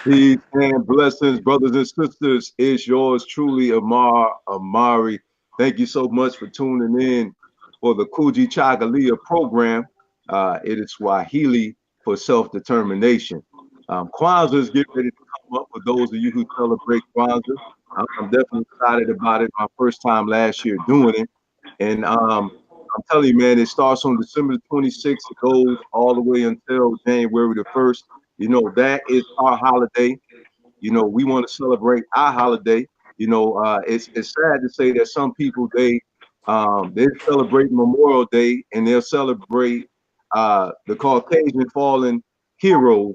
Peace and blessings, brothers and sisters. It's yours truly, Amari. Thank you so much for tuning in for the Kujichagulia program. It is Swahili for self-determination. Kwanzaa is getting ready to come up for those of you who celebrate Kwanzaa. I'm definitely excited about it. My first time last year doing it. And I'm telling you, man, it starts on December the 26th. It goes all the way until January the 1st. That is our holiday. We want to celebrate our holiday. It's sad to say that some people they celebrate Memorial Day and they'll celebrate the Caucasian fallen heroes,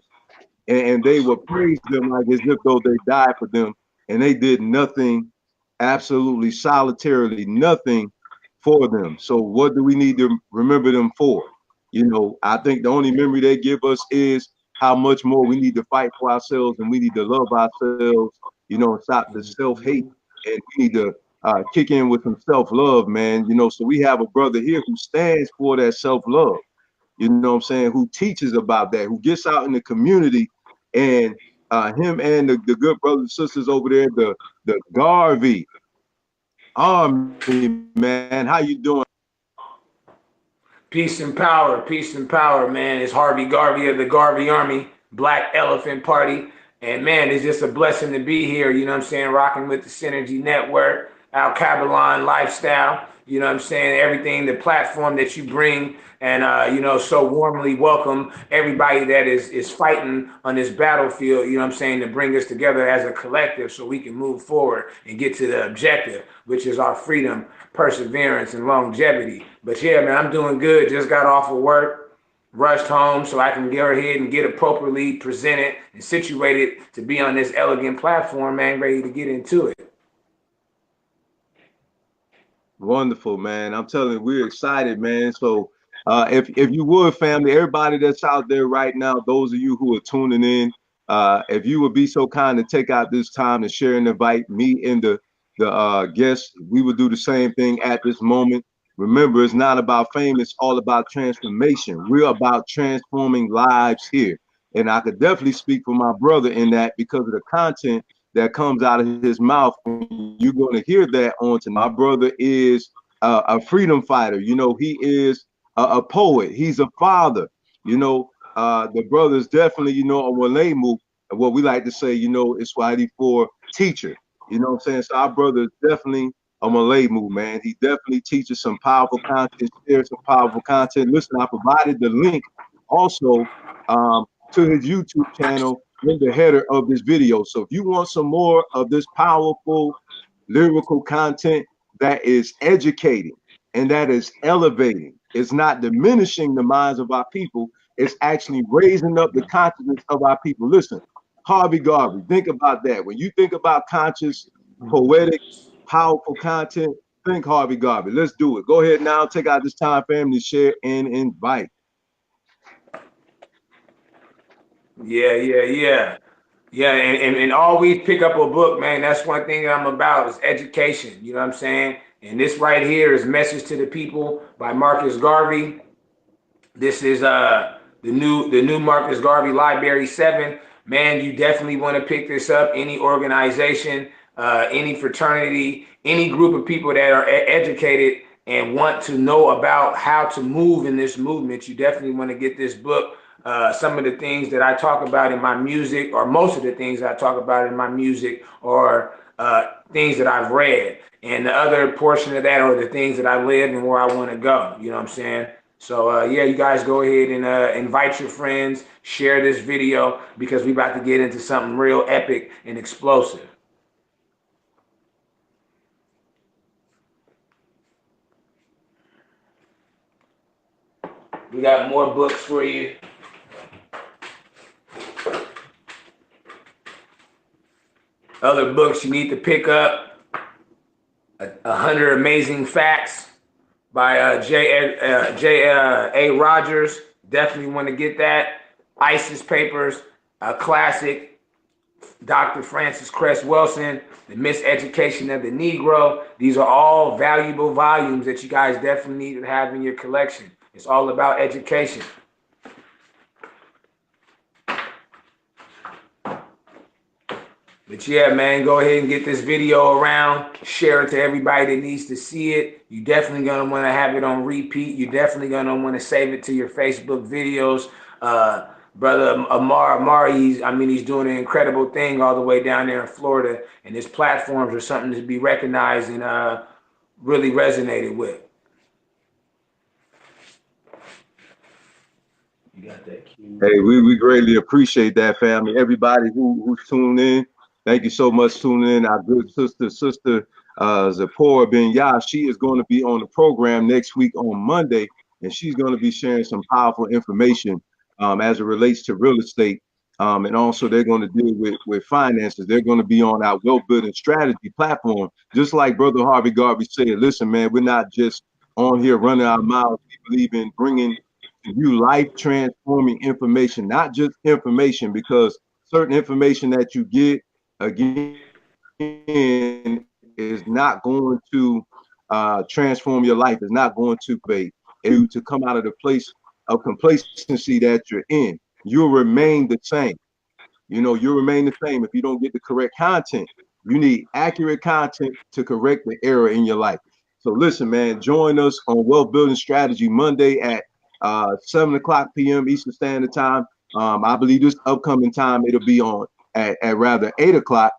and they will praise them like as if though they died for them, and they did nothing, absolutely solitarily nothing for them. So what do we need to remember them for? I think the only memory they give us is how much more we need to fight for ourselves, and we need to love ourselves, and stop the self-hate, and we need to kick in with some self-love, man. So we have a brother here who stands for that self-love, what I'm saying, who teaches about that, who gets out in the community, and him and the good brothers and sisters over there, the Garvey Army, man. How you doing? Peace and power, man. It's Harvey Garvey of the Garvey Army, Black Elephant Party. And man, it's just a blessing to be here, you know what I'm saying, rocking with the Synergy Network, Al Cabalon lifestyle, you know what I'm saying, everything, the platform that you bring, and so warmly welcome everybody that is fighting on this battlefield, you know what I'm saying, to bring us together as a collective so we can move forward and get to the objective, which is our freedom, perseverance, and longevity. But yeah, man, I'm doing good. Just got off of work, rushed home so I can go ahead and get appropriately presented and situated to be on this elegant platform, man, ready to get into it. Wonderful, man. I'm telling you, we're excited, man. So if you would, family, everybody that's out there right now, those of you who are tuning in, if you would be so kind to take out this time to share and invite me and the guests, we would do the same thing at this moment. Remember, it's not about fame, it's all about transformation. We're about transforming lives here. And I could definitely speak for my brother in that because of the content that comes out of his mouth. And you're going to hear that on tonight. My brother is a freedom fighter. He is a poet. He's a father. The brother is definitely, a Walemu, what we like to say, it's Swahili for teacher. You know what I'm saying? So our brother is definitely a Malay man. He definitely teaches some powerful content, shares some powerful content. Listen, I provided the link also to his YouTube channel in the header of this video. So if you want some more of this powerful lyrical content that is educating and that is elevating, it's not diminishing the minds of our people, it's actually raising up the consciousness of our people. Listen, Harvey Garvey, think about that. When you think about conscious, poetic, powerful content, think Harvey Garvey. Let's do it. Go ahead now, take out this time, family, share and invite. Yeah. Yeah, and always pick up a book, man. That's one thing that I'm about is education. You know what I'm saying? And this right here is Message to the People by Marcus Garvey. This is the new Marcus Garvey Library 7. Man, you definitely want to pick this up. Any organization, any fraternity, any group of people that are educated and want to know about how to move in this movement, you definitely want to get this book. Some of the things that I talk about in my music, or most of the things I talk about in my music, are things that I've read. And the other portion of that are the things that I live and where I want to go. You know what I'm saying? So yeah, you guys go ahead and invite your friends, share this video because we about to get into something real epic and explosive. We got more books for you. Other books you need to pick up: 100 Amazing Facts by J.A. Rogers. Definitely want to get that. ISIS Papers, a classic. Dr. Francis Cress Wilson, The Miseducation of the Negro. These are all valuable volumes that you guys definitely need to have in your collection. It's all about education. But yeah, man, go ahead and get this video around, share it to everybody that needs to see it. You're definitely gonna want to have it on repeat. You're definitely gonna want to save it to your Facebook videos. Brother Amar, he's doing an incredible thing all the way down there in Florida, and his platforms are something to be recognized and really resonated with. You got that cue. Hey, we greatly appreciate that, family. Everybody who's tuned in, thank you so much for tuning in. Our good sister Zipporah Ben Yah, she is going to be on the program next week on Monday, and she's going to be sharing some powerful information as it relates to real estate. And also they're going to deal with finances. They're going to be on our wealth building strategy platform. Just like Brother HarveyGarvey said, listen, man, we're not just on here running our mouths. We believe in bringing you life transforming information, not just information, because certain information that you get again is not going to transform your life. It's not going to be you to come out of the place of complacency that you're in. You'll remain the same. You'll remain the same if you don't get the correct content. You need accurate content to correct the error in your life. So listen, man, join us on Wealth Building Strategy Monday at 7:00 p.m. Eastern Standard Time. I believe this upcoming time it'll be on at rather 8:00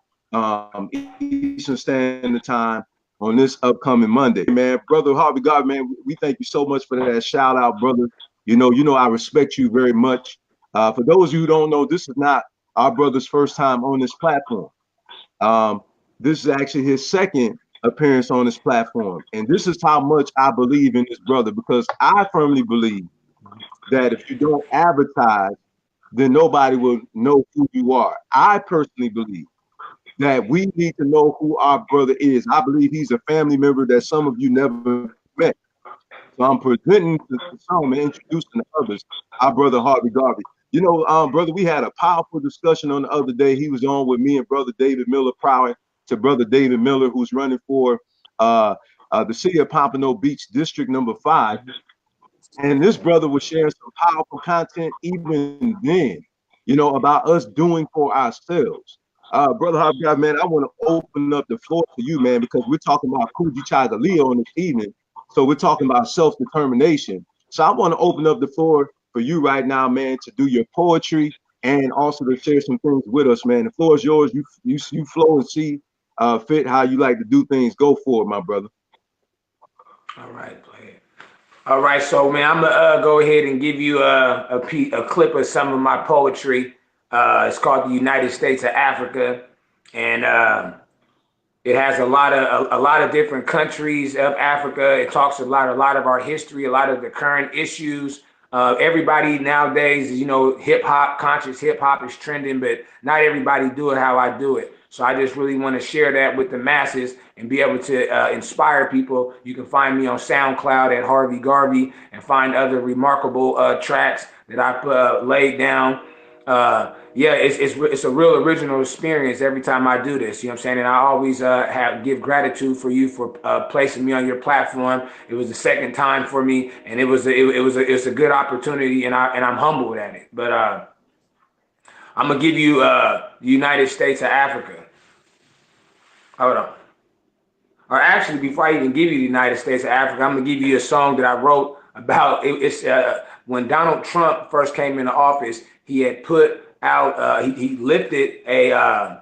Eastern Standard Time on this upcoming Monday. Man, Brother HarveyGarvey, man, we thank you so much for that shout out, brother. You know I respect you very much. For those of you who don't know, this is not our brother's first time on this platform. This is actually his second appearance on this platform. And this is how much I believe in this brother, because I firmly believe that if you don't advertise, then nobody will know who you are. I personally believe that we need to know who our brother is. I believe he's a family member that some of you never met. So I'm presenting to some and introducing to others our brother HarveyGarvey. Brother, we had a powerful discussion on the other day. He was on with me and Brother David Miller, prior to Brother David Miller, who's running for the city of Pompano Beach, District number 5. And this brother was sharing some powerful content even then, about us doing for ourselves. Brother HarveyGarvey, man, I want to open up the floor to you, man, because we're talking about Kujichagulia on this evening. So we're talking about self-determination. So I want to open up the floor for you right now, man, to do your poetry and also to share some things with us, man. The floor is yours. You flow and see fit how you like to do things. Go for it, my brother. All right, play it. All right, so man, I'm gonna go ahead and give you a clip of some of my poetry. It's called "The United States of Africa," and it has a lot of different countries of Africa. It talks a lot of our history, a lot of the current issues. Everybody nowadays, hip hop, conscious hip hop is trending, but not everybody do it how I do it. So I just really want to share that with the masses and be able to inspire people. You can find me on SoundCloud at HarveyGarvey and find other remarkable tracks that I've laid down. Yeah, it's a real original experience every time I do this. You know what I'm saying? And I always give gratitude for you for placing me on your platform. It was the second time for me, and it's a good opportunity, and I'm humbled at it. But I'm gonna give you the United States of Africa. Hold on. Or actually, before I even give you the United States of Africa, I'm gonna give you a song that I wrote about. It's when Donald Trump first came into office. He had put out, he lifted an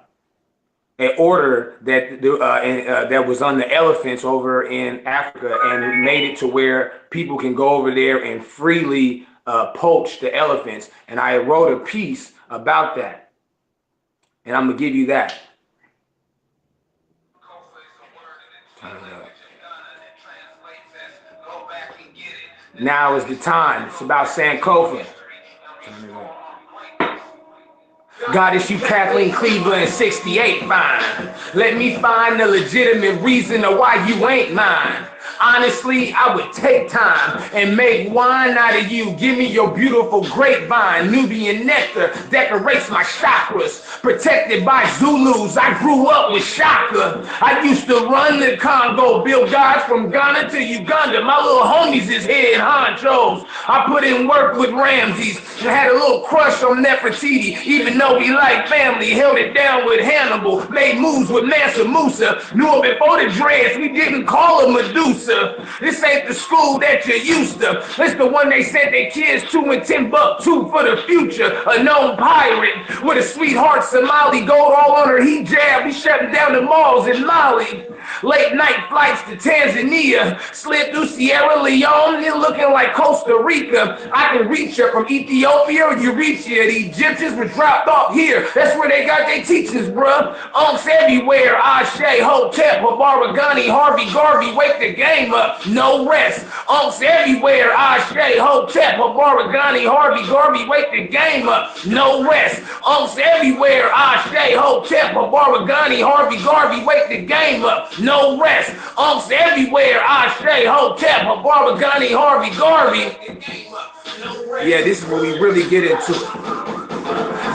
order that was on the elephants over in Africa, and made it to where people can go over there and freely poach the elephants. And I wrote a piece about that, and I'm gonna give you that. Now is the time. It's about Sankofa. Goddess, you Kathleen Cleveland, 68, fine. Let me find the legitimate reason of why you ain't mine. Honestly, I would take time and make wine out of you. Give me your beautiful grapevine. Nubian nectar decorates my chakras. Protected by Zulus, I grew up with Shaka. I used to run the Congo, build guys from Ghana to Uganda. My little homies is head honchos. I put in work with Ramses and had a little crush on Nefertiti. Even though we like family, held it down with Hannibal. Made moves with Mansa Musa. Knew him before the dreads, we didn't call him Medusa. This ain't the school that you're used to. It's the one they sent their kids to in Timbuktu for the future. A known pirate with a sweetheart Somali, gold all on her hijab. We shutting down the malls in Mali. Late night flights to Tanzania. Slid through Sierra Leone, it looking like Costa Rica. I can reach her from Ethiopia or Eritrea. The Egyptians were dropped off here. That's where they got their teachings, bruh. Unks everywhere. Ashe, Hotep, Habaragani, HarveyGarvey, wake the game up. No rest. Unks everywhere. Ashe, Hotep, Habaragani, HarveyGarvey, wake the game up. No rest. Unks everywhere. Ashe, Hotep, Habaragani, HarveyGarvey, wake the game up. No rest. Unks everywhere. Ashe, Hotep, Habaragani, HarveyGarvey. Yeah, this is what we really get into.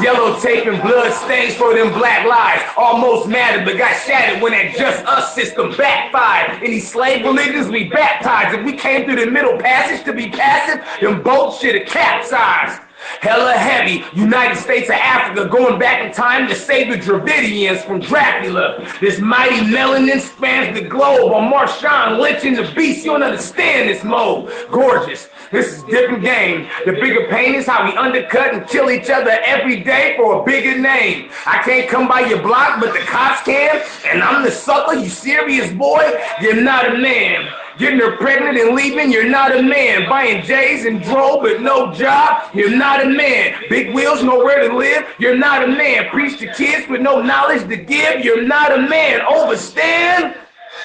Yellow tape and blood stains for them black lives. Almost mattered, but got shattered when that just us system backfired. In these slave religions, we baptized. If we came through the middle passage to be passive, them boats should have capsized. Hella heavy, United States of Africa, going back in time to save the Dravidians from Dracula. This mighty melanin spans the globe. On Marshawn lynching the beast, you don't understand this mode. Gorgeous. This is a different game. The bigger pain is how we undercut and kill each other every day for a bigger name. I can't come by your block, but the cops can, and I'm the sucker. You serious, boy? You're not a man. Getting her pregnant and leaving, you're not a man. Buying J's and Dro, but no job, you're not a man. Big wheels, nowhere to live, you're not a man. Preach to kids with no knowledge to give, you're not a man. Overstand?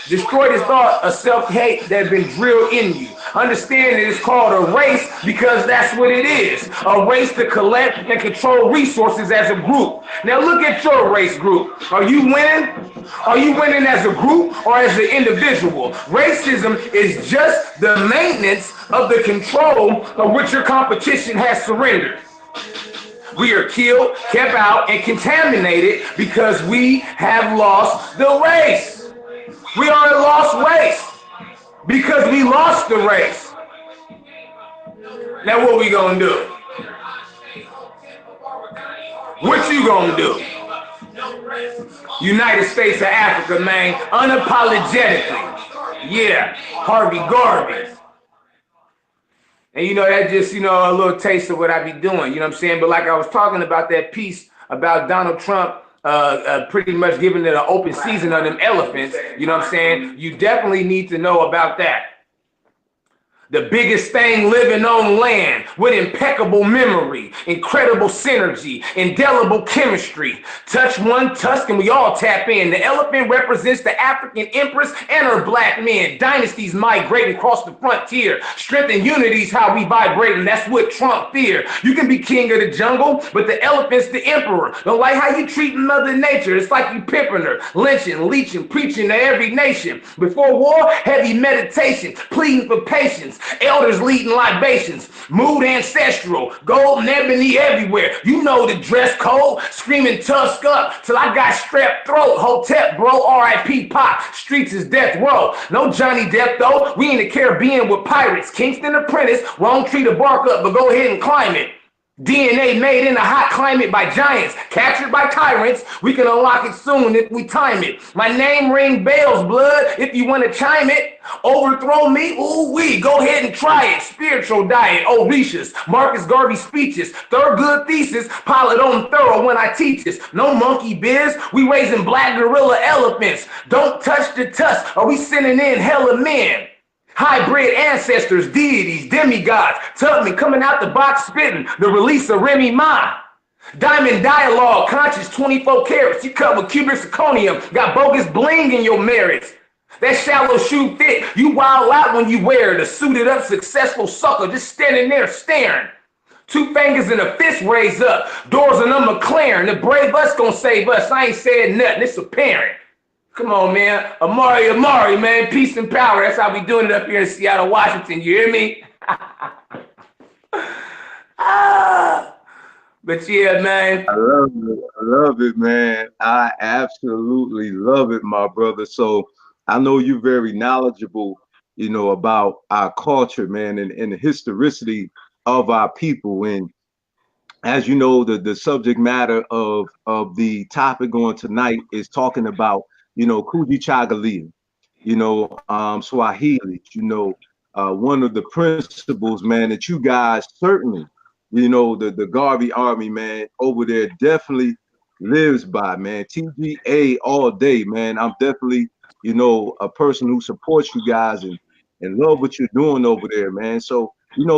Destroy this thought of self-hate that's been drilled in you. Understand that it's called a race because that's what it is. A race to collect and control resources as a group. Now look at your race group. Are you winning? Are you winning as a group or as an individual? Racism is just the maintenance of the control of which your competition has surrendered. We are killed, kept out, and contaminated because we have lost the race. We are a lost race because we lost the race. Now what we gonna do? What you gonna do? United States of Africa, man, unapologetically. Yeah, HarveyGarvey. And you know, that just, you know, a little taste of what I be doing, you know what I'm saying? But like I was talking about that piece about Donald Trump pretty much giving it an open season on them elephants, you know what I'm saying? You definitely need to know about that. The biggest thing living on land with impeccable memory, incredible synergy, indelible chemistry. Touch one tusk and we all tap in. The elephant represents the African empress and her black men. Dynasties migrating across the frontier. Strength and unity is how we vibrate, and that's what Trump fear. You can be king of the jungle, but the elephant's the emperor. Don't like how you treat Mother Nature. It's like you pimping her, lynching, leeching, preaching to every nation. Before war, heavy meditation, pleading for patience. Elders leading libations, mood ancestral, gold and ebony everywhere. You know the dress code, screaming tusk up till I got strep throat. Hotep, bro, R.I.P. Pop, streets is death row. No Johnny Depp though, we in the Caribbean with pirates. Kingston Apprentice, wrong tree to bark up, but go ahead and climb it. DNA made in a hot climate by giants, captured by tyrants. We can unlock it soon if we time it. My name ring bells, blood, if you want to chime it. Overthrow me, ooh wee, go ahead and try it. Spiritual diet, Orishas, Marcus Garvey speeches. Thurgood thesis, pile it on thorough when I teach this. No monkey biz, we raising black gorilla elephants. Don't touch the tusk, or we sending in hella men. Hybrid ancestors, deities, demigods, Tubman coming out the box spitting, the release of Remy Ma. Diamond dialogue, conscious 24 carats, you cut with cubic zirconium, got bogus bling in your merits. That shallow shoe fit, you wild out when you wear it, a suited up successful sucker just standing there staring. Two fingers and a fist raised up, doors and a McLaren, the brave us gonna save us, I ain't said nothing, it's apparent. Come on, man. Amari, man. Peace and power. That's how we doing it up here in Seattle, Washington. You hear me? But yeah, man. I love it, man. I absolutely love it, my brother. So I know you're very knowledgeable, about our culture, man, and the historicity of our people. And as you know, the subject matter of the topic on tonight is talking about, Kujichagulia, Swahili, one of the principles, man, that you guys certainly, the Garvey Army, man, over there definitely lives by, man. TGA all day, man. I'm definitely, a person who supports you guys and love what you're doing over there, man. So,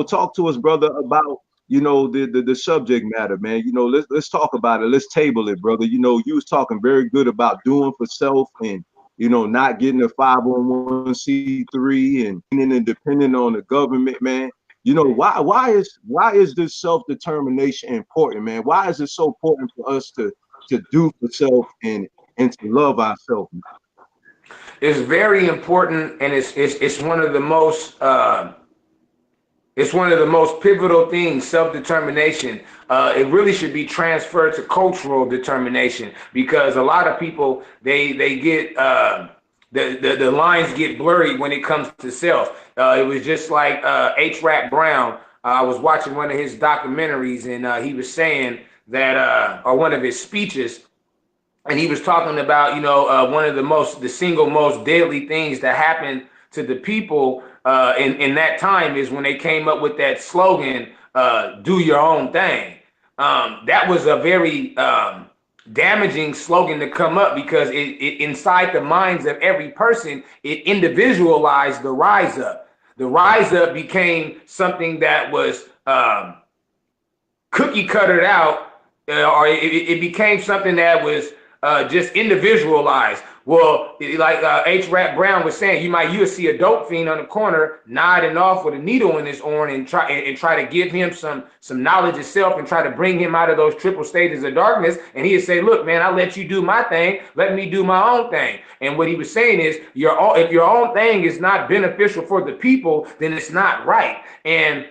talk to us, brother, about the subject matter, man. Let's talk about it. Let's table it, brother. You was talking very good about doing for self and not getting a 501c3 and being independent on the government, man. Why is this self-determination important, man? Why is it so important for us to do for self and to love ourselves? It's very important, and it's one of the most it's one of the most pivotal things, self-determination. It really should be transferred to cultural determination, because a lot of people, they get the lines get blurry when it comes to self. It was just like H. Brown. I was watching one of his documentaries, and he was saying that, or one of his speeches, and he was talking about, one of the single most deadly things that happened to the people in that time is when they came up with that slogan, do your own thing. That was a very damaging slogan to come up, because it inside the minds of every person, it individualized the rise up. The rise up became something that was cookie cuttered out, or it became something that was just individualized. Well, like H. Brown was saying, you'll see a dope fiend on the corner nodding off with a needle in his arm and try to give him some knowledge of self and try to bring him out of those triple stages of darkness. And he'd say, look, man, I let you do my thing. Let me do my own thing. And what he was saying is, if your own thing is not beneficial for the people, then it's not right. And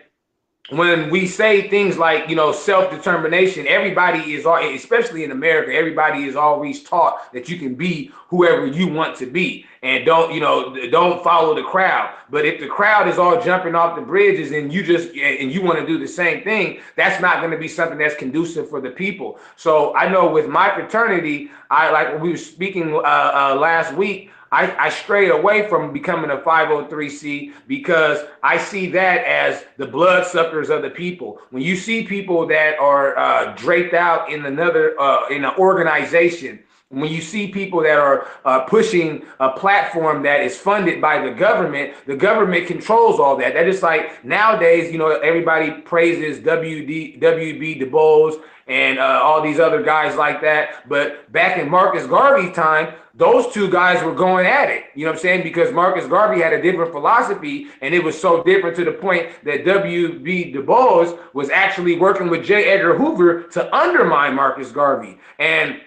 when we say things like, self-determination, everybody is, especially in America, everybody is always taught that you can be whoever you want to be, and don't follow the crowd. But if the crowd is all jumping off the bridges and you want to do the same thing, that's not going to be something that's conducive for the people. So I know with my fraternity, like we were speaking last week, I strayed away from becoming a 503c, because I see that as the bloodsuckers of the people. When you see people that are draped out in in an organization, when you see people that are pushing a platform that is funded by the government controls all that. That is like nowadays, everybody praises W.B. Du Bois and all these other guys like that. But back in Marcus Garvey's time, those two guys were going at it, you know what I'm saying? Because Marcus Garvey had a different philosophy, and it was so different to the point that W.B. Du Bois was actually working with J. Edgar Hoover to undermine Marcus Garvey. And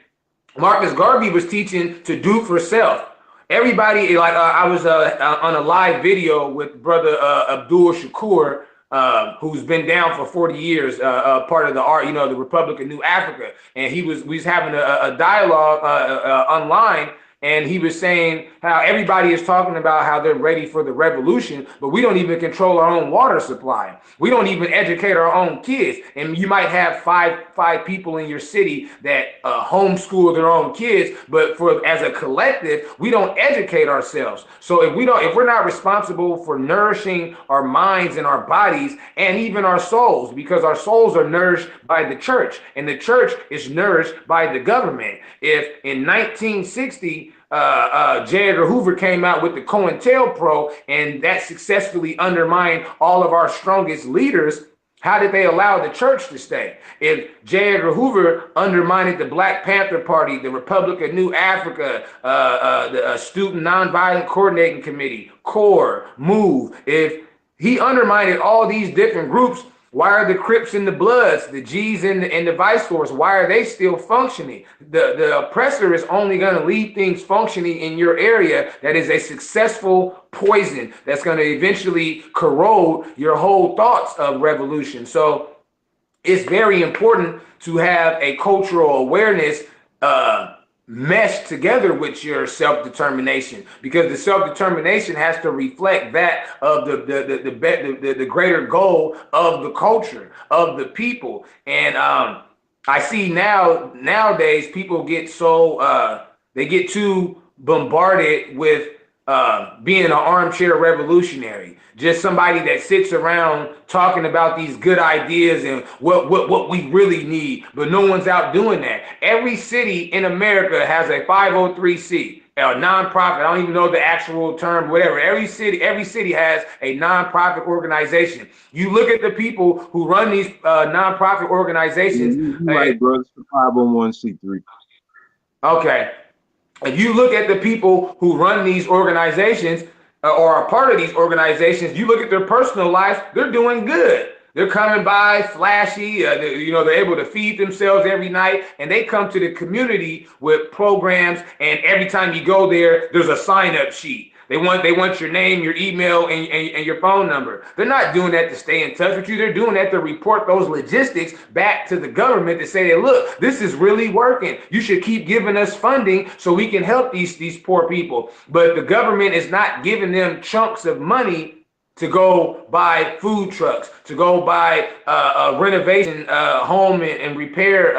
Marcus Garvey was teaching to do for self. Everybody, like I was on a live video with brother Abdul Shakur, who's been down for 40 years, part of the Republic of New Africa, and we was having a dialogue online. And he was saying how everybody is talking about how they're ready for the revolution, but we don't even control our own water supply. We don't even educate our own kids. And you might have five people in your city that homeschool their own kids, but as a collective, we don't educate ourselves. So if we're not responsible for nourishing our minds and our bodies and even our souls, because our souls are nourished by the church, and the church is nourished by the government. If in 1960 J. Edgar Hoover came out with the COINTELPRO, and that successfully undermined all of our strongest leaders, how did they allow the church to stay? If J. Edgar Hoover undermined the Black Panther Party, the Republic of New Africa, the Student Nonviolent Coordinating Committee, CORE, MOVE, if he undermined all these different groups, Why are the Crips and the Bloods, the G's and the Vice Lords, why are they still functioning? The oppressor is only going to leave things functioning in your area that is a successful poison that's going to eventually corrode your whole thoughts of revolution. So it's very important to have a cultural awareness meshed together with your self-determination, because the self-determination has to reflect that of the greater goal of the culture, of the people. And I see nowadays people get so they get too bombarded with being an armchair revolutionary, just somebody that sits around talking about these good ideas and what we really need, but no one's out doing that. Every city in America has a 503c, a nonprofit. I don't even know the actual term, whatever. Every city has a nonprofit organization. You look at the people who run these nonprofit organizations. You're right, bro. It's the 501c3. Okay. If you look at the people who run these organizations or are part of these organizations, you look at their personal lives, they're doing good. They're coming by flashy, they're able to feed themselves every night, and they come to the community with programs, and every time you go there, there's a sign-up sheet. They want your name, your email, and your phone number. They're not doing that to stay in touch with you. They're doing that to report those logistics back to the government to say that, look, this is really working. You should keep giving us funding so we can help these poor people. But the government is not giving them chunks of money to go buy food trucks, to go buy renovation home and repair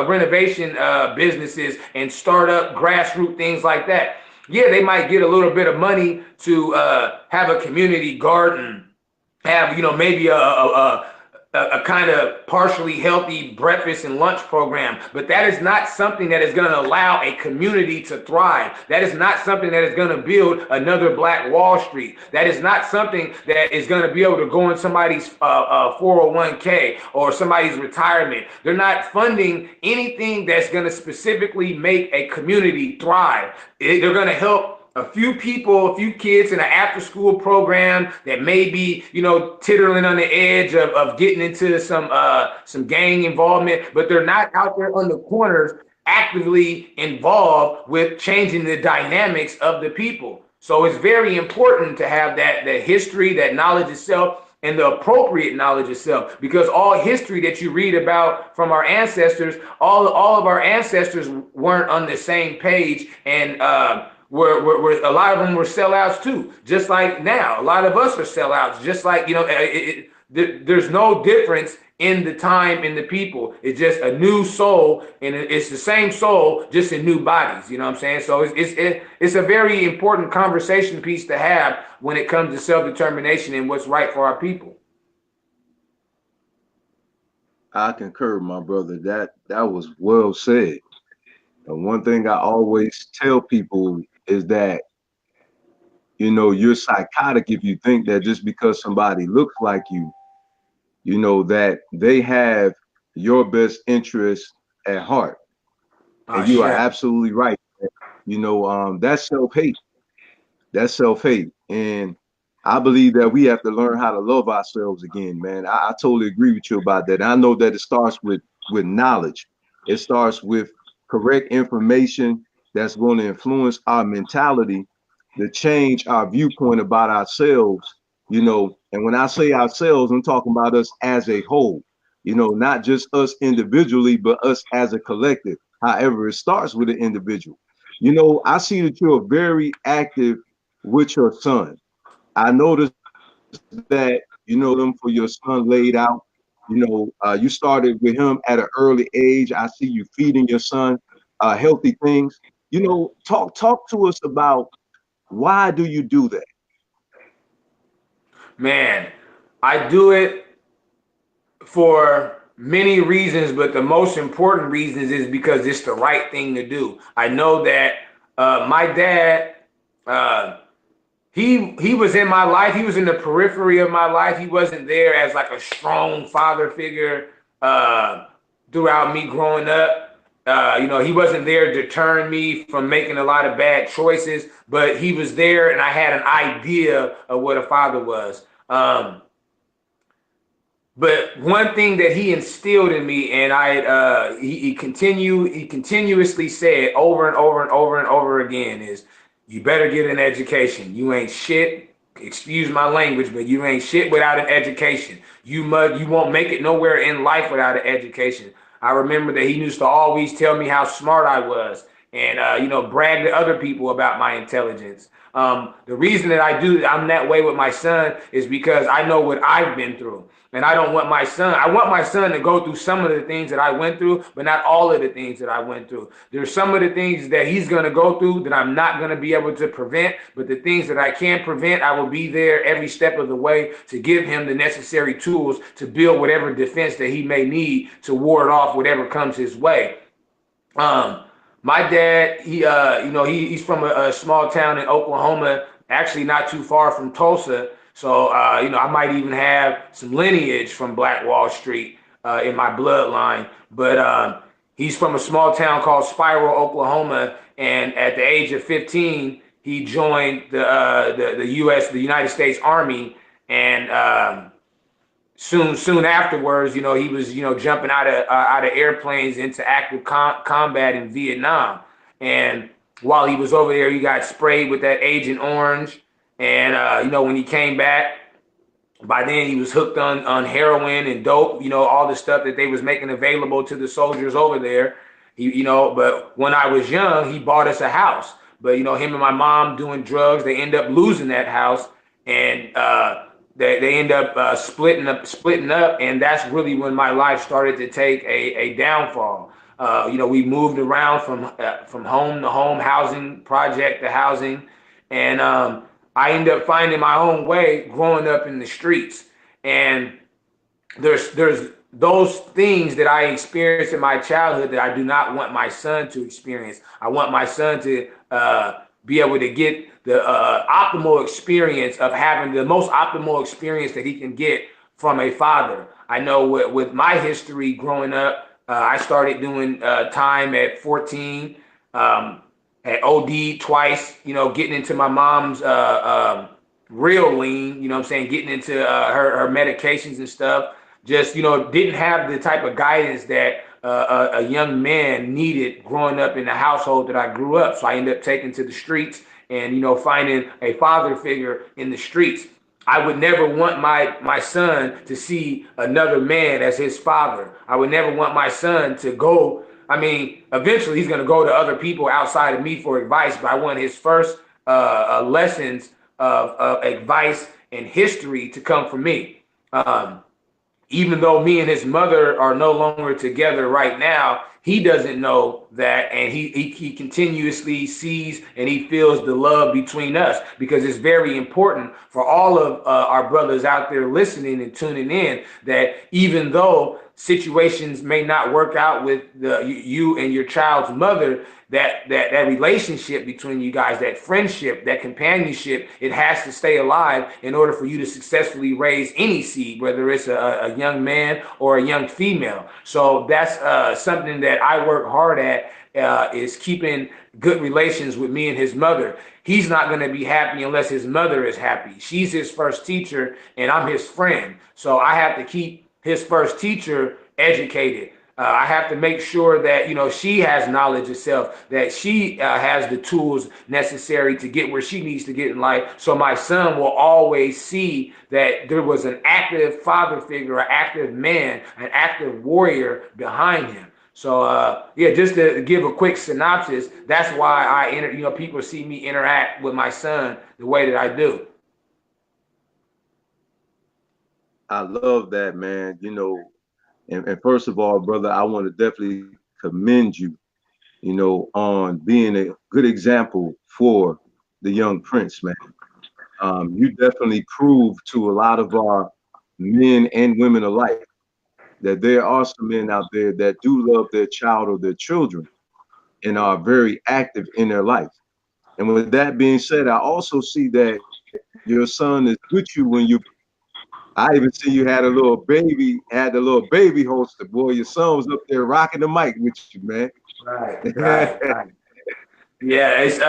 renovation businesses and start up grassroots things like that. Yeah, they might get a little bit of money to have a community garden, have, maybe a kind of partially healthy breakfast and lunch program, but that is not something that is going to allow a community to thrive. That is not something that is going to build another Black Wall Street. That is not something that is going to be able to go in somebody's 401k or somebody's retirement. They're not funding anything that's going to specifically make a community thrive. They're going to help a few people, a few kids in an after-school program that may be, tittering on the edge of getting into some gang involvement, but they're not out there on the corners actively involved with changing the dynamics of the people. So it's very important to have that history, that knowledge itself, and the appropriate knowledge itself, because all history that you read about from our ancestors, all of our ancestors weren't on the same page, and where a lot of them were sellouts too, just like now. A lot of us are sellouts, just like, there's no difference in the time and the people. It's just a new soul, and it's the same soul, just in new bodies. You know what I'm saying? So it's a very important conversation piece to have when it comes to self-determination and what's right for our people. I concur, my brother. That was well said. And one thing I always tell people is that, you're psychotic if you think that just because somebody looks like you, that they have your best interest at heart. And you are absolutely right. That's self-hate. That's self-hate. And I believe that we have to learn how to love ourselves again, man. I totally agree with you about that. I know that it starts with knowledge. It starts with correct information that's going to influence our mentality, to change our viewpoint about ourselves, and when I say ourselves, I'm talking about us as a whole, not just us individually, but us as a collective. However, it starts with an individual. I see that you're very active with your son. I noticed that, them for your son laid out, you started with him at an early age. I see you feeding your son healthy things. Talk to us about, why do you do that? Man, I do it for many reasons, but the most important reasons is because it's the right thing to do. I know that my dad, he was in my life. He was in the periphery of my life. He wasn't there as like a strong father figure throughout me growing up. He wasn't there to turn me from making a lot of bad choices, but he was there, and I had an idea of what a father was. But one thing that he instilled in me, and he continuously said over and over and over and over again, is you better get an education. You ain't shit. Excuse my language, but you ain't shit without an education. You won't make it nowhere in life without an education. I remember that he used to always tell me how smart I was, and brag to other people about my intelligence. The reason that I'm that way with my son is because I know what I've been through. And I want my son to go through some of the things that I went through, but not all of the things that I went through. There's some of the things that he's going to go through that I'm not going to be able to prevent, but the things that I can prevent, I will be there every step of the way to give him the necessary tools to build whatever defense that he may need to ward off whatever comes his way. My dad, he's from a small town in Oklahoma, actually not too far from Tulsa. So, I might even have some lineage from Black Wall Street in my bloodline. But he's from a small town called Spiral, Oklahoma. And at the age of 15, he joined the United States Army. And soon afterwards, he was, jumping out of airplanes into active combat in Vietnam. And while he was over there, he got sprayed with that Agent Orange. And, when he came back, by then he was hooked on heroin and dope, all the stuff that they was making available to the soldiers over there. But when I was young, he bought us a house. But, him and my mom doing drugs, they end up losing that house. And they end up splitting up. And that's really when my life started to take a downfall. We moved around from home to home, housing project to housing. And I ended up finding my own way growing up in the streets. And there's those things that I experienced in my childhood that I do not want my son to experience. I want my son to be able to get the optimal experience of having the most optimal experience that he can get from a father. I know with my history growing up, I started doing time at 14. Had OD'd twice, getting into my mom's real lean, getting into her medications and stuff. Just, didn't have the type of guidance that a young man needed growing up in the household that I grew up. So I ended up taking to the streets and, finding a father figure in the streets. I would never want my son to see another man as his father. I would never want my son to go. I mean, eventually he's going to go to other people outside of me for advice, but I want his first lessons of advice and history to come from me. Even though me and his mother are no longer together right now, he doesn't know that, and he continuously sees and he feels the love between us, because it's very important for all of our brothers out there listening and tuning in that even though situations may not work out with you and your child's mother, that relationship between you guys, that friendship, that companionship, it has to stay alive in order for you to successfully raise any seed, whether it's a young man or a young female. So that's something that I work hard at, is keeping good relations with me and his mother. He's not going to be happy unless his mother is happy. She's his first teacher and I'm his friend. So I have to keep his first teacher educated. I have to make sure that, she has knowledge herself, that she has the tools necessary to get where she needs to get in life. So my son will always see that there was an active father figure, an active man, an active warrior behind him. So, just to give a quick synopsis, that's why people see me interact with my son the way that I do. I love that, man. And first of all, brother, I want to definitely commend you, on being a good example for the young prince, man. You definitely prove to a lot of our men and women alike that there are some men out there that do love their child or their children and are very active in their life. And with that being said, I also see that your son is with you when you. I even see you had the little baby holster, boy. Your son was up there rocking the mic with you, man. Right. Yeah, it's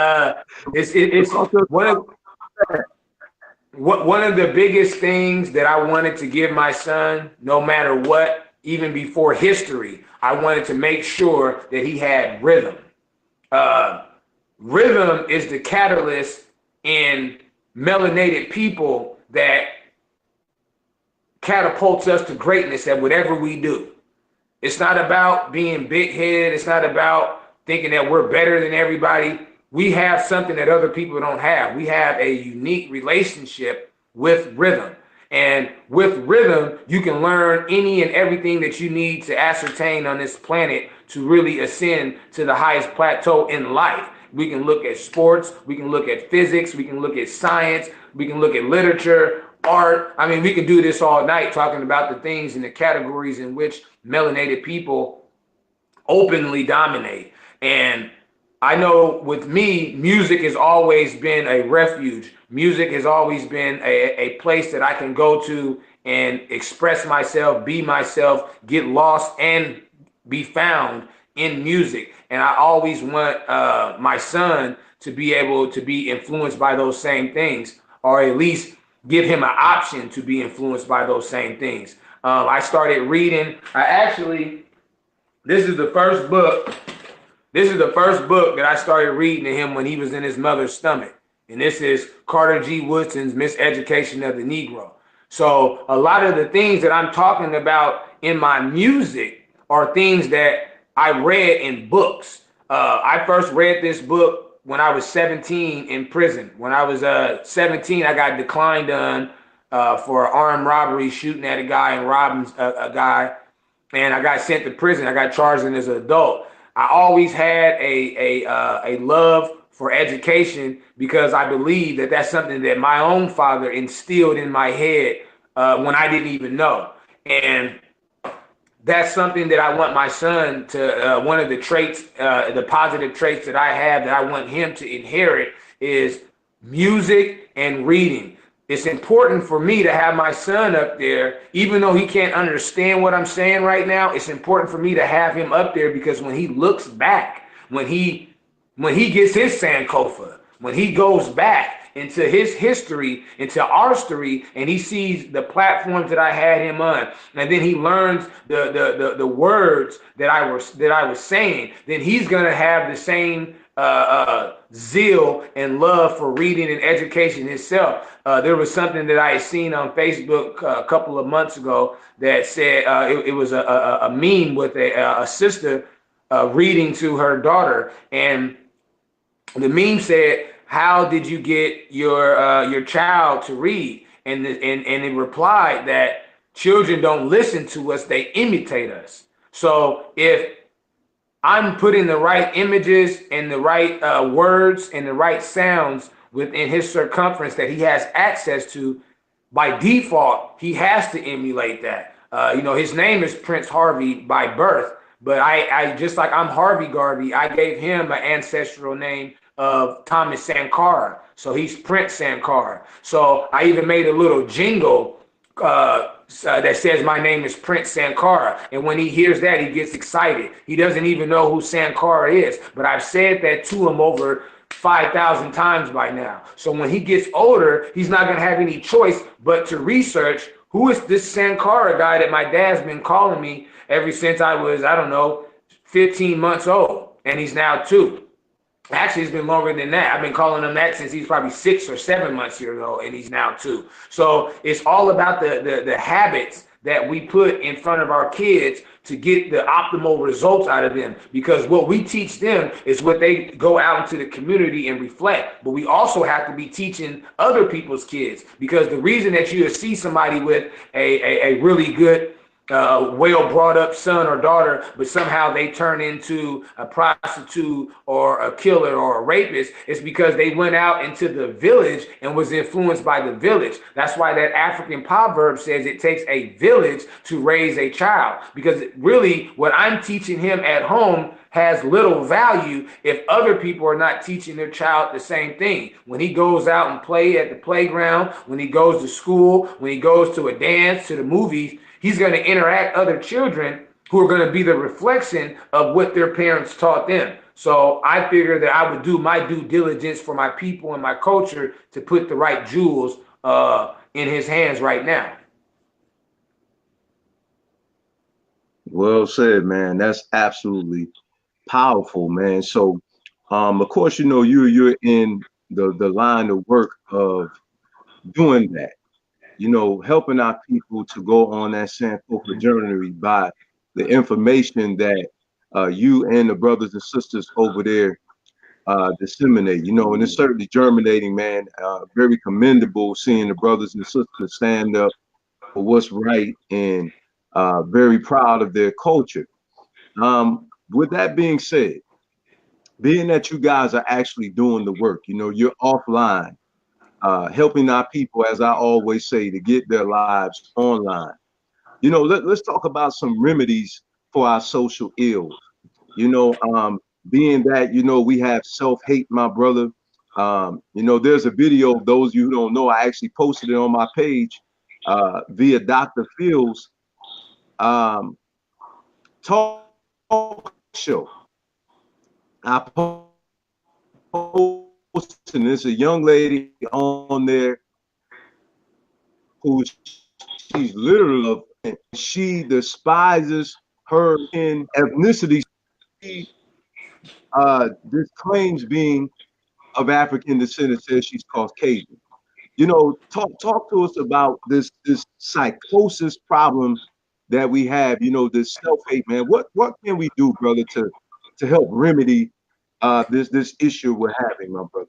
one of. one of the biggest things that I wanted to give my son, no matter what, even before history, I wanted to make sure that he had rhythm. Rhythm is the catalyst in melanated people that catapults us to greatness at whatever we do. It's not about being big-headed. It's not about thinking that we're better than everybody. We have something that other people don't have. We have a unique relationship with rhythm. And with rhythm, you can learn any and everything that you need to ascertain on this planet to really ascend to the highest plateau in life. We can look at sports. We can look at physics. We can look at science. We can look at literature, art. I mean, we can do this all night talking about the things and the categories in which melanated people openly dominate. And I know with me, music has always been a refuge. Music has always been a place that I can go to and express myself, be myself, get lost, and be found in music. And I always want my son to be able to be influenced by those same things, or at least give him an option to be influenced by those same things. I started reading. This is the first book. This is the first book that I started reading to him when he was in his mother's stomach. And this is Carter G. Woodson's Miseducation of the Negro. So a lot of the things that I'm talking about in my music are things that I read in books. I first read this book when I was 17 in prison. When I was 17, I got declined on for armed robbery, shooting at a guy and robbing a guy. And I got sent to prison. I got charged as an adult. I always had a love for education because I believe that that's something that my own father instilled in my head when I didn't even know. And that's something that I want my son to, one of the traits, the positive traits that I have that I want him to inherit is music and reading. It's important for me to have my son up there, even though he can't understand what I'm saying right now. It's important for me to have him up there because when he looks back, when he gets his Sankofa, when he goes back into his history, into our story, and he sees the platforms that I had him on, and then he learns the words that I was saying, then he's gonna have the same zeal and love for reading and education itself. There was something that I had seen on Facebook a couple of months ago that said it was a meme with a sister reading to her daughter, and the meme said, "How did you get your child to read?" And it replied that children don't listen to us; they imitate us. So if I'm putting the right images and the right words and the right sounds within his circumference that he has access to, by default, he has to emulate that. His name is Prince Harvey by birth, but I just like I'm HarveyGarvey, I gave him an ancestral name of Thomas Sankara. So he's Prince Sankara. So I even made a little jingle that says my name is Prince Sankara. And when he hears that, he gets excited. He doesn't even know who Sankara is, but I've said that to him over 5,000 times by now. So when he gets older, he's not going to have any choice but to research who is this Sankara guy that my dad's been calling me ever since I was, 15 months old. And he's now 2. Actually, it's been longer than that. I've been calling him that since he's probably 6 or 7 months years old, and he's now 2. So it's all about the habits that we put in front of our kids to get the optimal results out of them. Because what we teach them is what they go out into the community and reflect. But we also have to be teaching other people's kids. Because the reason that you see somebody with a really good well brought up son or daughter, but somehow they turn into a prostitute or a killer or a rapist, it's because they went out into the village and was influenced by the village. That's why that African proverb says it takes a village to raise a child, because really what I'm teaching him at home has little value if other people are not teaching their child the same thing. When he goes out and play at the playground, when he goes to school, when he goes to a dance, to the movies, he's going to interact other children who are going to be the reflection of what their parents taught them. So I figured that I would do my due diligence for my people and my culture to put the right jewels in his hands right now. Well said, man. That's absolutely powerful, man. So, of course, you're in the line of work of doing that. Helping our people to go on that Sankofa journey by the information that you and the brothers and sisters over there disseminate. And it's certainly germinating, man. Very commendable seeing the brothers and sisters stand up for what's right, and very proud of their culture. With that being said, being that you guys are actually doing the work, you're offline, helping our people, as I always say, to get their lives online. Let's talk about some remedies for our social ills. Being that, we have self-hate, my brother. There's a video of those of you who don't know, I actually posted it on my page via Dr. Phil's talk show. I posted, and there's a young lady on there who she's literally, she despises her in ethnicity. She disclaims being of African descent, says she's Caucasian. Talk to us about this psychosis problem that we have. This self-hate, man. What can we do, brother, to help remedy this issue we're having, my brother?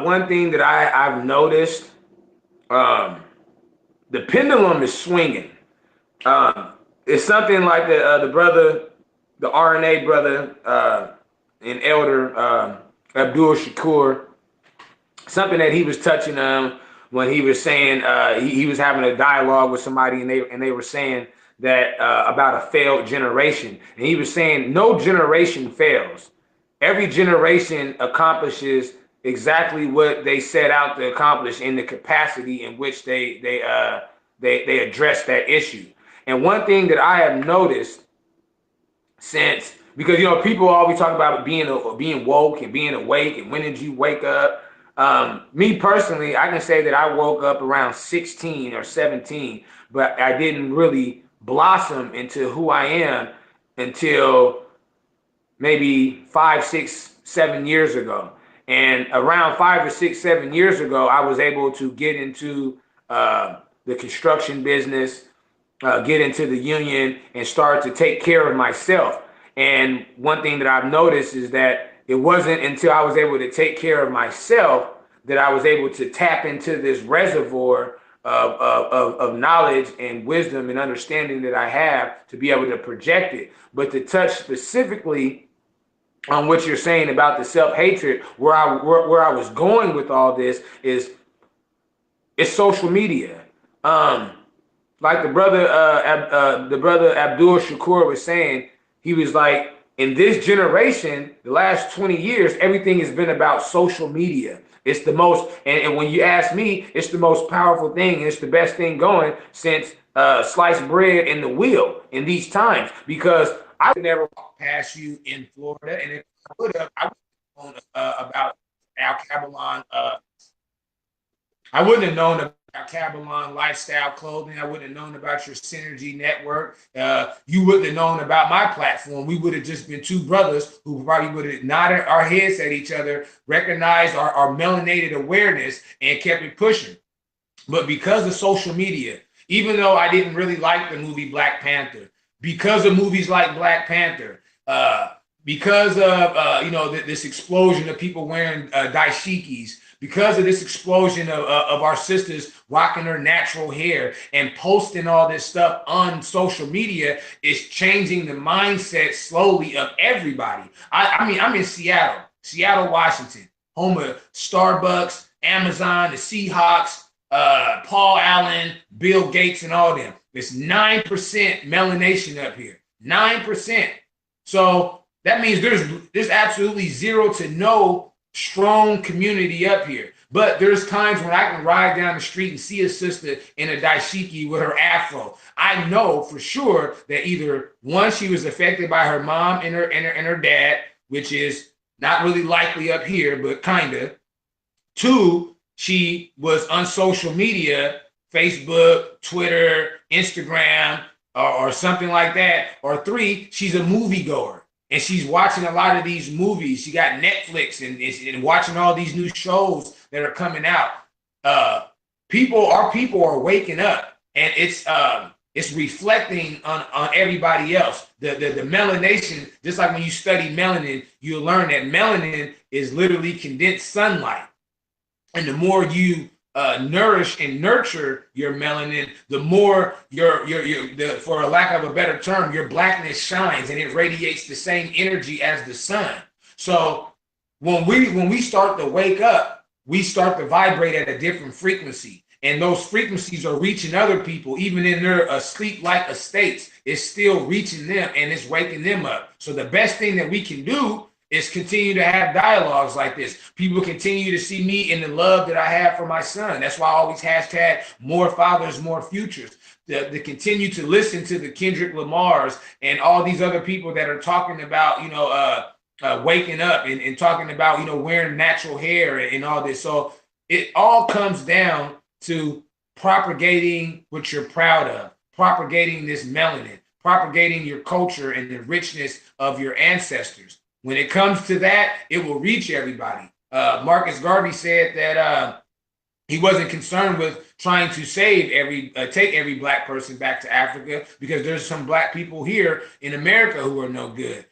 One thing that I've noticed, the pendulum is swinging. It's something like the brother, the RNA brother, and elder Abdul Shakur, something that he was touching on when he was saying he was having a dialogue with somebody, and they were saying that about a failed generation, and he was saying no generation fails. Every generation accomplishes exactly what they set out to accomplish in the capacity in which they address that issue. And one thing that I have noticed since, because people always talk about being woke and being awake, and when did you wake up? Me personally, I can say that I woke up around 16 or 17, but I didn't really blossom into who I am until maybe 5, 6, 7 years ago. And around 5 or 6, 7 years ago, I was able to get into the construction business, get into the union, and start to take care of myself. And one thing that I've noticed is that it wasn't until I was able to take care of myself that I was able to tap into this reservoir of knowledge and wisdom and understanding that I have to be able to project it. But to touch specifically on what you're saying about the self-hatred, where I was going with all this is it's social media. Like the brother Abdul Shakur was saying, he was like, in this generation, the last 20 years, everything has been about social media. It's the most, and when you ask me, it's the most powerful thing, and it's the best thing going since sliced bread and the wheel in these times. Because I would never walk past you in Florida, and if I would have, I would have known about Al Cabalon. I wouldn't have known about Cabalon Lifestyle Clothing. I wouldn't have known about your Synergy Network. You wouldn't have known about my platform. We would have just been two brothers who probably would have nodded our heads at each other, recognized our melanated awareness, and kept it pushing. But because of social media, even though I didn't really like the movie Black Panther, because of movies like Black Panther, because of this explosion of people wearing dashikis, because of this explosion of our sisters rocking their natural hair and posting all this stuff on social media, is changing the mindset slowly of everybody. I mean, I'm in Seattle, Washington, home of Starbucks, Amazon, the Seahawks, Paul Allen, Bill Gates, and all them. It's 9% melanation up here, 9%. So that means there's absolutely zero to no strong community up here. But there's times when I can ride down the street and see a sister in a dashiki with her afro. I know for sure that either one, she was affected by her mom and her dad, which is not really likely up here, but kind of. Two, she was on social media, Facebook, Twitter, Instagram, or something like that. Or 3, she's a moviegoer and she's watching a lot of these movies. She got Netflix and watching all these new shows that are coming out. Our people are waking up, and it's reflecting on everybody else. The melanation, just like when you study melanin, you'll learn that melanin is literally condensed sunlight. And the more you nourish and nurture your melanin, the more for a lack of a better term, your blackness shines and it radiates the same energy as the sun. So when we start to wake up, we start to vibrate at a different frequency. And those frequencies are reaching other people, even in their sleep-like estates. It's still reaching them and it's waking them up. So the best thing that we can do is continue to have dialogues like this. People continue to see me in the love that I have for my son. That's why I always hashtag more fathers, more futures. To continue to listen to the Kendrick Lamars and all these other people that are talking about, waking up and talking about, wearing natural hair and all this. So it all comes down to propagating what you're proud of, propagating this melanin, propagating your culture and the richness of your ancestors. When it comes to that, it will reach everybody. Marcus Garvey said that he wasn't concerned with trying to take every black person back to Africa, because there's some black people here in America who are no good.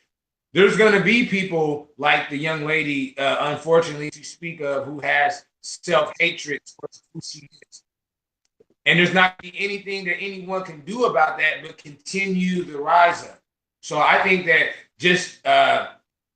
There's going to be people like the young lady, unfortunately, to speak of, who has self-hatred towards who she is. And there's not going to be anything that anyone can do about that but continue the rise up. So I think that just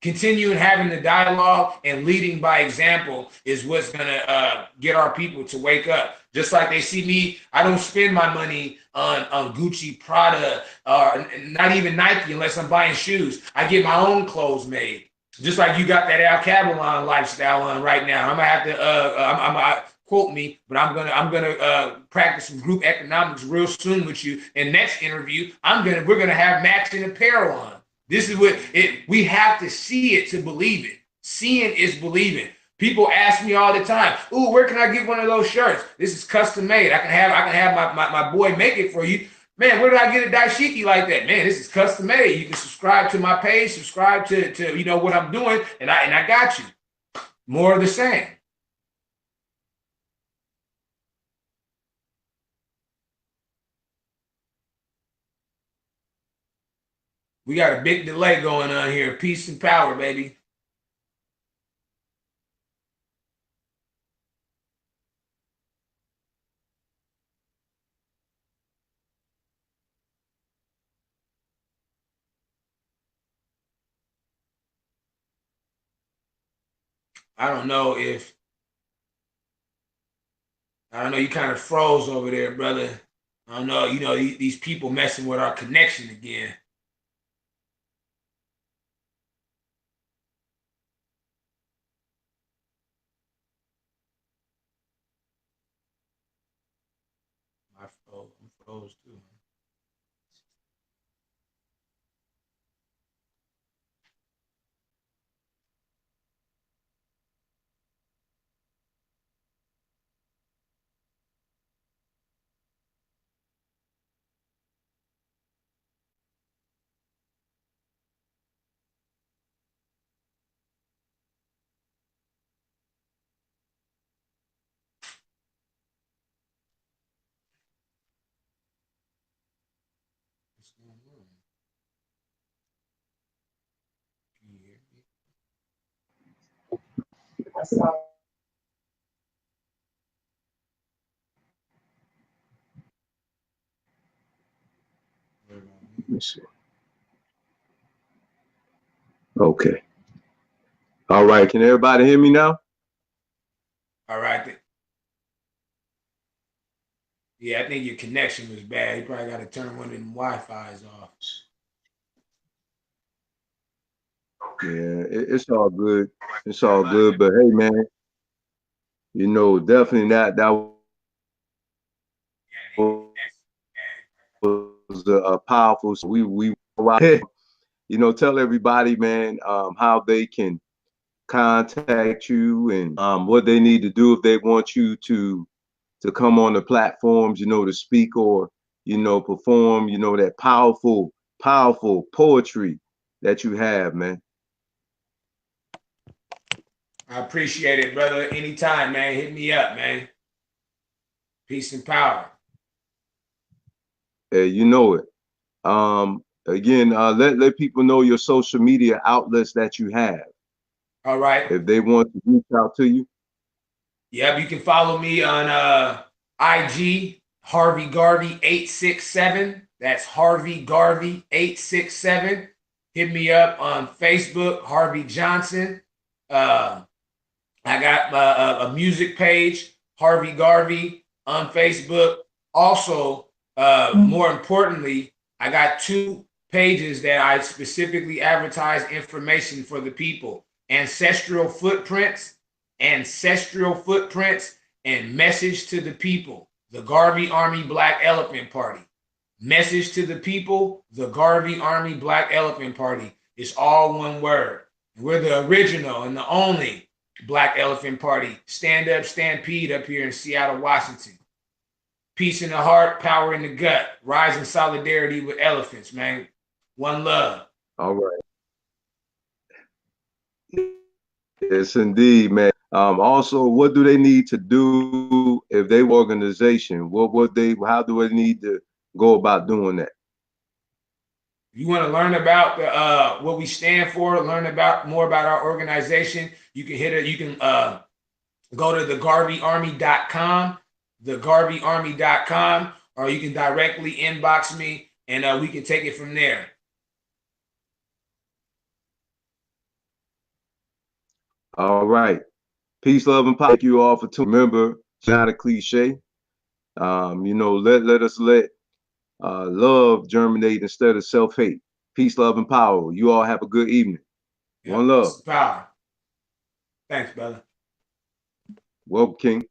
continuing having the dialogue and leading by example is what's going to get our people to wake up. Just like they see me, I don't spend my money on Gucci, Prada, not even Nike unless I'm buying shoes. I get my own clothes made. Just like you got that Al Cabalon lifestyle on right now. I'm gonna have to quote me, but I'm gonna practice some group economics real soon with you. And next interview, we're gonna have matching apparel on. This is what we have to see it to believe it. Seeing is believing. People ask me all the time, "Ooh, where can I get one of those shirts? This is custom made. I can have my boy make it for you." Man, where did I get a dashiki like that? Man, this is custom made. You can subscribe to my page, subscribe to what I'm doing, and I got you. More of the same. We got a big delay going on here. Peace and power, baby. I don't know, you kind of froze over there, brother. I don't know, these people messing with our connection again. I'm froze too. What's going on? Can you hear me? Let me see. Okay. All right. Can everybody hear me now? All right. Yeah, I think your connection was bad. You probably got to turn one of them Wi-Fi's off. Yeah, it's all good. It's all good. But hey, man, definitely that was a powerful. We tell everybody, man, how they can contact you and what they need to do if they want you to come on the platforms, you know, to speak or, you know, perform, you know, that powerful poetry that you have, man. I appreciate it, brother. Anytime, man. Hit me up, man. Peace and power. You know it. Again, let people know your social media outlets that you have. All right. If they want to reach out to you. Yep, you can follow me on IG, HarveyGarvey 867. That's HarveyGarvey 867. Hit me up on Facebook, Harvey Johnson. I got a music page, HarveyGarvey on Facebook. Also, more importantly, I got 2 pages that I specifically advertise information for the people. Ancestral Footprints, and Message to the People, the Garvey Army Black Elephant Party. Message to the People, the Garvey Army Black Elephant Party. It's all one word. We're the original and the only Black Elephant Party. Stand up, stampede up here in Seattle, Washington. Peace in the heart, power in the gut. Rise in solidarity with elephants, man. One love. All right. Yes, indeed, man. Also, what do they need to do if they organization? How do they need to go about doing that? You want to learn about what we stand for, learn about more about our organization, you can go to thegarveyarmy.com, thegarveyarmy.com, or you can directly inbox me and we can take it from there. All right. Peace, love, and power. Thank you all for tuning. Remember, it's not a cliche. You know, let us let love germinate instead of self-hate. Peace, love, and power. You all have a good evening. Yep. One love. Power. Thanks, brother. Welcome, King.